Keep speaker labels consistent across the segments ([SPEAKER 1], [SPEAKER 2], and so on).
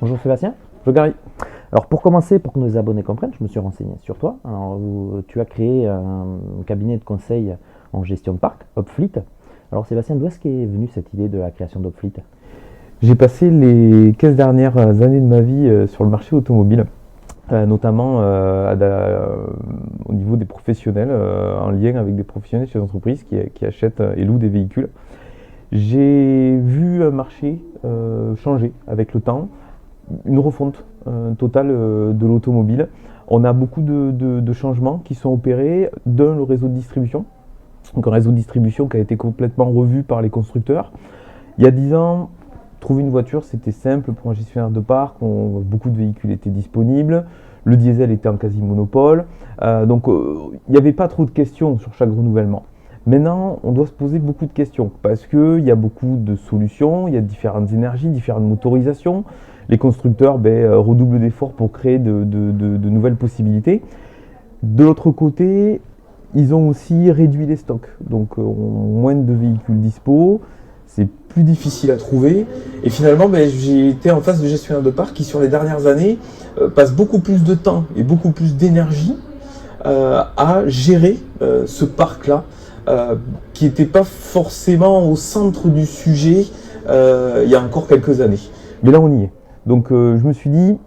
[SPEAKER 1] Bonjour Sébastien, bonjour Gary. Alors pour commencer, pour que nos abonnés comprennent, je me suis renseigné sur toi. Alors, tu as créé un cabinet de conseil en gestion de parc, Opfleet. Alors Sébastien, d'où est-ce qu'est venue cette idée de la création d'Opfleet?
[SPEAKER 2] J'ai passé les 15 dernières années de ma vie sur le marché automobile, notamment au niveau des professionnels, en lien avec des professionnels chez les entreprises qui achètent et louent des véhicules. J'ai vu un marché changer avec le temps, une refonte totale de l'automobile. On a beaucoup de changements qui sont opérés. D'un, le réseau de distribution. Donc un réseau de distribution qui a été complètement revu par les constructeurs. Il y a 10 ans, trouver une voiture, c'était simple pour un gestionnaire de parc. Beaucoup de véhicules étaient disponibles. Le diesel était en quasi-monopole. Il n'y avait pas trop de questions sur chaque renouvellement. Maintenant, on doit se poser beaucoup de questions parce qu'il y a beaucoup de solutions, il y a différentes énergies, différentes motorisations. Les constructeurs redoublent d'efforts pour créer de nouvelles possibilités. De l'autre côté, ils ont aussi réduit les stocks, donc moins de véhicules dispo, c'est plus difficile à trouver. Et finalement, j'ai été en face de gestionnaires de parc qui, sur les dernières années, passent beaucoup plus de temps et beaucoup plus d'énergie à gérer ce parc-là, qui n'était pas forcément au centre du sujet il y a encore quelques années. Mais là, on y est. Donc je me suis dit,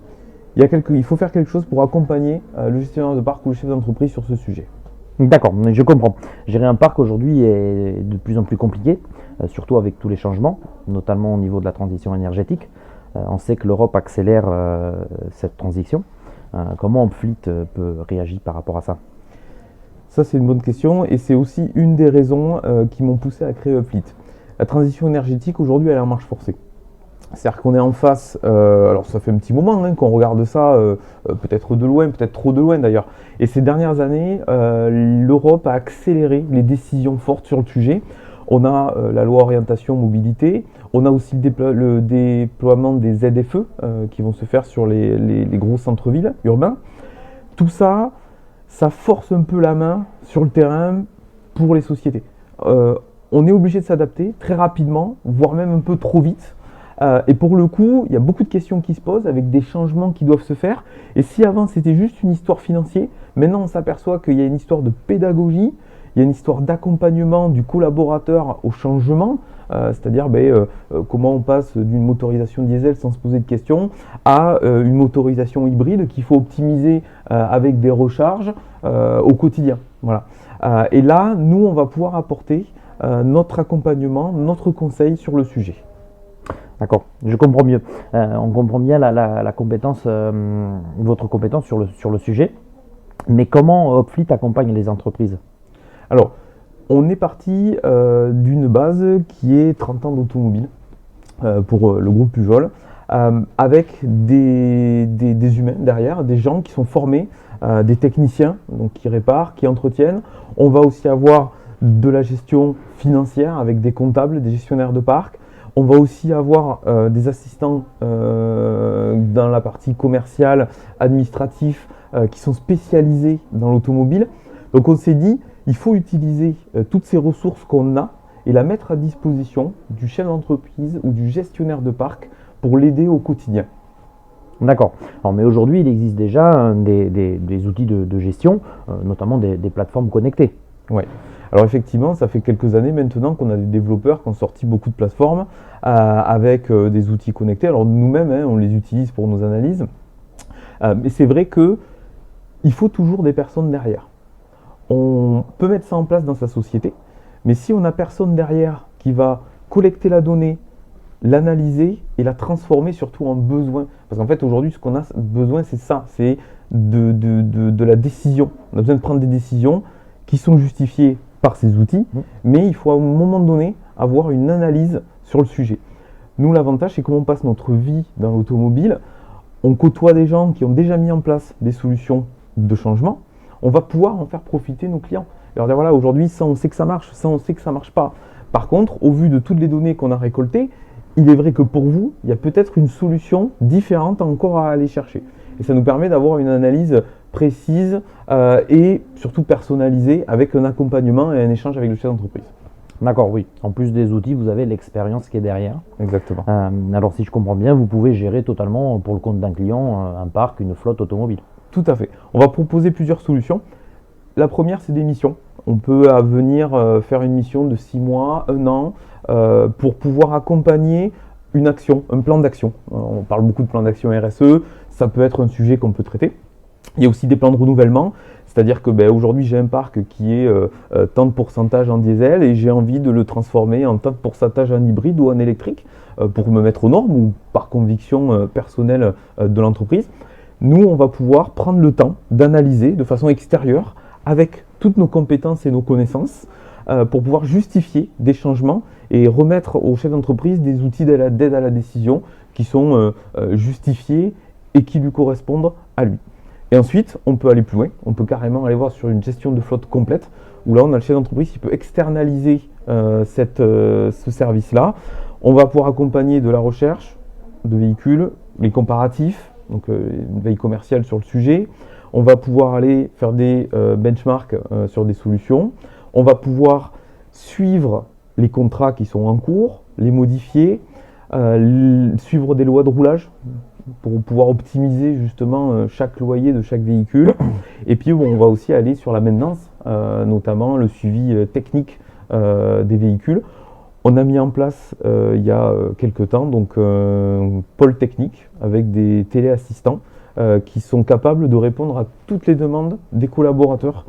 [SPEAKER 2] il faut faire quelque chose pour accompagner le gestionnaire de parc ou le chef d'entreprise sur ce sujet.
[SPEAKER 1] D'accord, je comprends. Gérer un parc aujourd'hui est de plus en plus compliqué, surtout avec tous les changements, notamment au niveau de la transition énergétique. On sait que l'Europe accélère cette transition. Comment Opfleet peut réagir par rapport à ça?
[SPEAKER 2] Ça, c'est une bonne question et c'est aussi une des raisons qui m'ont poussé à créer Opfleet. La transition énergétique, aujourd'hui, elle est en marche forcée. C'est-à-dire qu'on est en face, alors ça fait un petit moment qu'on regarde ça, peut-être de loin, peut-être trop de loin d'ailleurs. Et ces dernières années, l'Europe a accéléré les décisions fortes sur le sujet. On a la loi orientation mobilité, on a aussi le déploiement des ZFE qui vont se faire sur les gros centres-villes urbains. Tout ça, ça force un peu la main sur le terrain pour les sociétés. On est obligé de s'adapter très rapidement, voire même un peu trop vite. Et pour le coup, il y a beaucoup de questions qui se posent avec des changements qui doivent se faire. Et si avant c'était juste une histoire financière, maintenant on s'aperçoit qu'il y a une histoire de pédagogie, il y a une histoire d'accompagnement du collaborateur au changement, c'est-à-dire comment on passe d'une motorisation diesel sans se poser de questions à une motorisation hybride qu'il faut optimiser avec des recharges au quotidien. Voilà. Et là, nous, on va pouvoir apporter notre accompagnement, notre conseil sur le sujet.
[SPEAKER 1] D'accord, je comprends mieux. On comprend bien la compétence, votre compétence sur le sujet. Mais comment Opfleet accompagne les entreprises?
[SPEAKER 2] Alors, on est parti d'une base qui est 30 ans d'automobile pour le groupe Pujol, avec des humains derrière, des gens qui sont formés, des techniciens donc qui réparent, qui entretiennent. On va aussi avoir de la gestion financière avec des comptables, des gestionnaires de parc. On va aussi avoir des assistants dans la partie commerciale, administratif, qui sont spécialisés dans l'automobile. Donc on s'est dit, il faut utiliser toutes ces ressources qu'on a et la mettre à disposition du chef d'entreprise ou du gestionnaire de parc pour l'aider au quotidien.
[SPEAKER 1] D'accord. Alors, mais aujourd'hui, il existe déjà des outils de gestion, notamment des plateformes connectées.
[SPEAKER 2] Ouais. Alors effectivement, ça fait quelques années maintenant qu'on a des développeurs qui ont sorti beaucoup de plateformes avec des outils connectés. Alors nous-mêmes, on les utilise pour nos analyses. Mais c'est vrai qu'il faut toujours des personnes derrière. On peut mettre ça en place dans sa société, mais si on n'a personne derrière qui va collecter la donnée, l'analyser et la transformer surtout en besoin. Parce qu'en fait, aujourd'hui, ce qu'on a besoin, c'est ça, c'est de la décision. On a besoin de prendre des décisions qui sont justifiées par ces outils, mais il faut à un moment donné avoir une analyse sur le sujet. Nous, l'avantage, c'est qu'on passe notre vie dans l'automobile, on côtoie des gens qui ont déjà mis en place des solutions de changement, on va pouvoir en faire profiter nos clients. Leur dire, voilà, aujourd'hui, ça, on sait que ça marche, ça, on sait que ça ne marche pas. Par contre, au vu de toutes les données qu'on a récoltées, il est vrai que pour vous, il y a peut-être une solution différente encore à aller chercher. Et ça nous permet d'avoir une analyse précise et surtout personnalisée avec un accompagnement et un échange avec le chef d'entreprise.
[SPEAKER 1] D'accord, oui. En plus des outils, vous avez l'expérience qui est derrière.
[SPEAKER 2] Exactement.
[SPEAKER 1] Alors si je comprends bien, vous pouvez gérer totalement pour le compte d'un client un parc, une flotte automobile.
[SPEAKER 2] Tout à fait. On va proposer plusieurs solutions. La première, c'est des missions. On peut à venir faire une mission de 6 mois, 1 an, pour pouvoir accompagner une action, un plan d'action. On parle beaucoup de plan d'action RSE, ça peut être un sujet qu'on peut traiter. Il y a aussi des plans de renouvellement, c'est-à-dire que aujourd'hui j'ai un parc qui est tant de pourcentage en diesel et j'ai envie de le transformer en tant de pourcentage en hybride ou en électrique pour me mettre aux normes ou par conviction personnelle de l'entreprise. Nous, on va pouvoir prendre le temps d'analyser de façon extérieure avec toutes nos compétences et nos connaissances pour pouvoir justifier des changements et remettre au chef d'entreprise des outils d'aide à la décision qui sont justifiés et qui lui correspondent à lui. Et ensuite, on peut aller plus loin, on peut carrément aller voir sur une gestion de flotte complète, où là, on a le chef d'entreprise qui peut externaliser ce service-là. On va pouvoir accompagner de la recherche de véhicules, les comparatifs, donc une veille commerciale sur le sujet. On va pouvoir aller faire des benchmarks sur des solutions. On va pouvoir suivre les contrats qui sont en cours, les modifier, suivre des lois de roulage pour pouvoir optimiser justement chaque loyer de chaque véhicule. Et puis on va aussi aller sur la maintenance, notamment le suivi technique des véhicules. On a mis en place il y a quelques temps donc un pôle technique avec des téléassistants qui sont capables de répondre à toutes les demandes des collaborateurs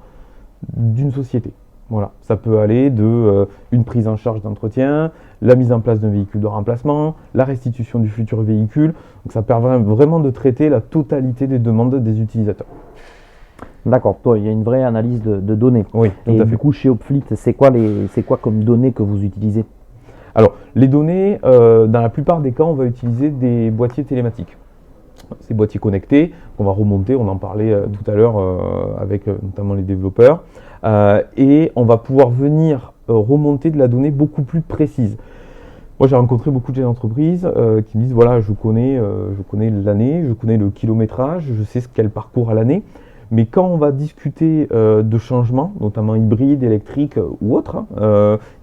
[SPEAKER 2] d'une société. Voilà, ça peut aller de une prise en charge d'entretien, la mise en place d'un véhicule de remplacement, la restitution du futur véhicule. Donc ça permet vraiment de traiter la totalité des demandes des utilisateurs.
[SPEAKER 1] D'accord, toi, il y a une vraie analyse de données.
[SPEAKER 2] Oui, tout
[SPEAKER 1] Et
[SPEAKER 2] à fait.
[SPEAKER 1] du coup, chez Opfleet, c'est quoi comme données que vous utilisez?
[SPEAKER 2] Alors, les données, dans la plupart des cas, on va utiliser des boîtiers télématiques. Ces boîtiers connectés qu'on va remonter, on en parlait tout à l'heure avec notamment les développeurs, et on va pouvoir venir remonter de la donnée beaucoup plus précise. Moi, j'ai rencontré beaucoup de chefs d'entreprise qui me disent voilà, je connais l'année, je connais le kilométrage, je sais quel parcours à l'année, mais quand on va discuter de changements, notamment hybride, électrique ou autre,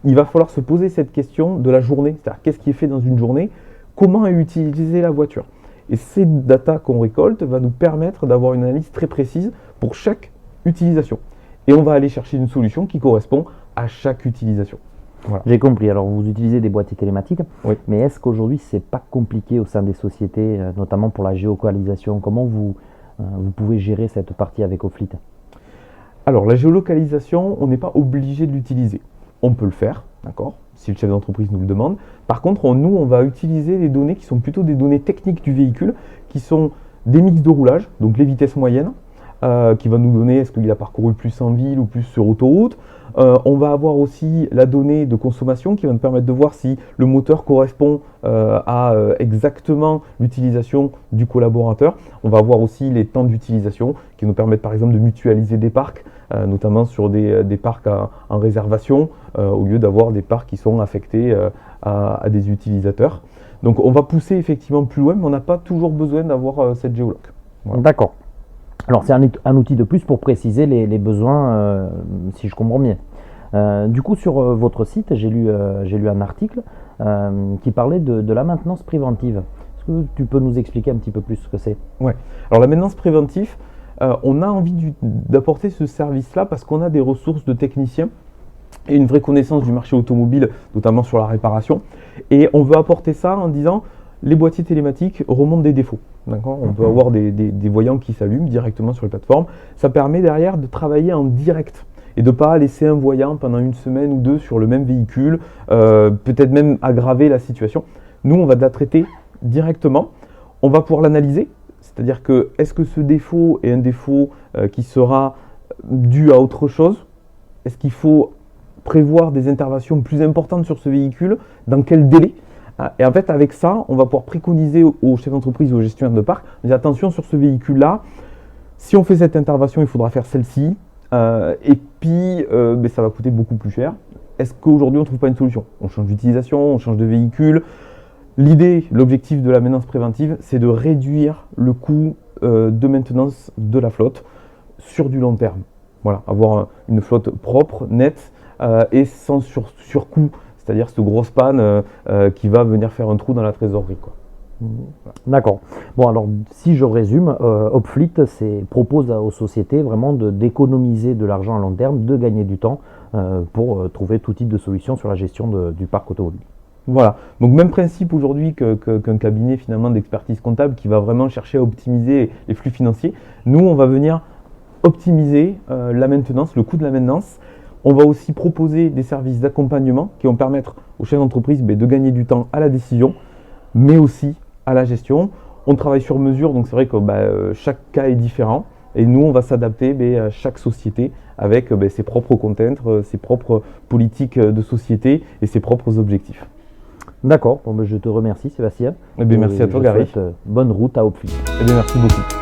[SPEAKER 2] il va falloir se poser cette question de la journée, c'est-à-dire qu'est-ce qui est fait dans une journée, comment est utilisée la voiture. Et ces data qu'on récolte va nous permettre d'avoir une analyse très précise pour chaque utilisation. Et on va aller chercher une solution qui correspond à chaque utilisation.
[SPEAKER 1] Voilà. J'ai compris. Alors, vous utilisez des boîtiers télématiques,
[SPEAKER 2] oui.
[SPEAKER 1] Mais est-ce qu'aujourd'hui, c'est pas compliqué au sein des sociétés, notamment pour la géolocalisation? Comment vous pouvez gérer cette partie avec Opfleet?
[SPEAKER 2] Alors, la géolocalisation, on n'est pas obligé de l'utiliser. On peut le faire, d'accord, si le chef d'entreprise nous le demande. Par contre, nous, on va utiliser les données qui sont plutôt des données techniques du véhicule, qui sont des mix de roulage, donc les vitesses moyennes, qui va nous donner est-ce qu'il a parcouru plus en ville ou plus sur autoroute. On va avoir aussi la donnée de consommation qui va nous permettre de voir si le moteur correspond à exactement l'utilisation du collaborateur. On va avoir aussi les temps d'utilisation qui nous permettent par exemple de mutualiser des parcs, notamment sur des parcs en réservation, au lieu d'avoir des parcs qui sont affectés à des utilisateurs. Donc on va pousser effectivement plus loin, mais on n'a pas toujours besoin d'avoir cette géoloc.
[SPEAKER 1] Voilà. D'accord. Alors c'est un outil de plus pour préciser les besoins, si je comprends bien. Du coup, sur votre site, j'ai lu un article qui parlait de la maintenance préventive. Est-ce que tu peux nous expliquer un petit peu plus ce que c'est?
[SPEAKER 2] Ouais. Alors la maintenance préventive, on a envie d'apporter ce service-là parce qu'on a des ressources de techniciens et une vraie connaissance du marché automobile, notamment sur la réparation. Et on veut apporter ça en disant les boîtiers télématiques remontent des défauts. On peut avoir des voyants qui s'allument directement sur les plateformes. Ça permet derrière de travailler en direct et de ne pas laisser un voyant pendant une semaine ou deux sur le même véhicule, peut-être même aggraver la situation. Nous, on va la traiter directement. On va pouvoir l'analyser, c'est-à-dire que est-ce que ce défaut est un défaut qui sera dû à autre chose? Est-ce qu'il faut prévoir des interventions plus importantes sur ce véhicule? Dans quel délai? Et en fait, avec ça, on va pouvoir préconiser aux chefs d'entreprise ou aux gestionnaires de parc, dire attention sur ce véhicule-là, si on fait cette intervention, il faudra faire celle-ci, et puis ça va coûter beaucoup plus cher. Est-ce qu'aujourd'hui, on ne trouve pas une solution? On change d'utilisation, on change de véhicule. L'idée, l'objectif de la maintenance préventive, c'est de réduire le coût de maintenance de la flotte sur du long terme. Voilà, avoir une flotte propre, nette, et sans surcoût, c'est-à-dire cette grosse panne qui va venir faire un trou dans la trésorerie, quoi.
[SPEAKER 1] D'accord. Bon, alors si je résume, Opfleet propose aux sociétés vraiment d'économiser de l'argent à long terme, de gagner du temps pour trouver tout type de solution sur la gestion du parc automobile.
[SPEAKER 2] Voilà, donc même principe aujourd'hui qu'un cabinet finalement d'expertise comptable qui va vraiment chercher à optimiser les flux financiers. Nous, on va venir optimiser la maintenance, le coût de la maintenance. On va aussi proposer des services d'accompagnement qui vont permettre aux chefs d'entreprise de gagner du temps à la décision, mais aussi à la gestion. On travaille sur mesure, donc c'est vrai que chaque cas est différent. Et nous, on va s'adapter à chaque société avec ses propres contraintes, ses propres politiques de société et ses propres objectifs.
[SPEAKER 1] D'accord, bon, je te remercie Sébastien.
[SPEAKER 2] Merci à toi Gary.
[SPEAKER 1] Bonne route à Opfleet.
[SPEAKER 2] Merci beaucoup.